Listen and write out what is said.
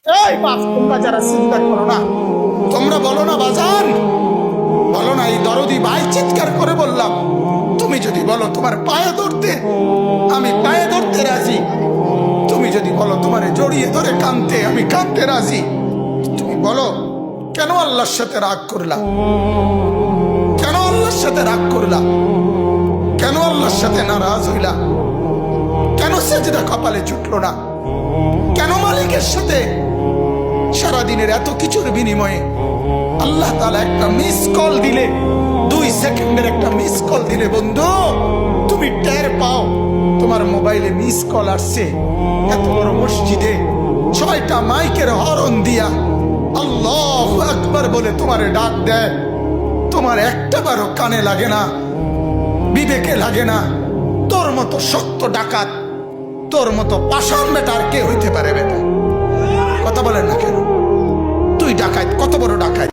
এই বাপ, তোমরা যারা চিন্তা করো না, তোমরা বলো না বাজান, বলো না এই দরদি ভাই চিৎকার করে বললাম, তুমি যদি বলো তোমার পায়ে ধরতে, আমি পায়ে ধরতে রাজি। তুমি যদি বলো তোমার জড়িয়ে ধরে কাঁদতে, আমি কাঁদতে রাজি। তুমি বলো কেন আল্লাহর সাথে রাগ করলা? কেন আল্লাহর সাথে রাগ করলা? কেন আল্লাহর সাথে নারাজ হইলা? কেন সেজদা কপালে ছুটলো না? কেন মালিকের সাথে সারাদিনের এত কিছুর বিনিময়ে আল্লাহ তাআলা একটা মিস কল দিলে, 2 সেকেন্ডের একটা মিস কল দিলে বন্ধু তুমি টের পাও তোমার মোবাইলে মিস কল আসছে। এত বড় মসজিদে 6টা মাইকের হরন দিয়া আল্লাহু আকবার বলে তোমারে ডাক দেয়, তোমার একটাবারও কানে লাগে না, বিবেকে লাগে না। তোর মতো সত্য ডাকাত, তোর মতো পাষাণ বেটা আর কে হইতে পারে? বেটা কথা বলেন না কেন? তুই ডাকাত, কত বড় ডাকাত!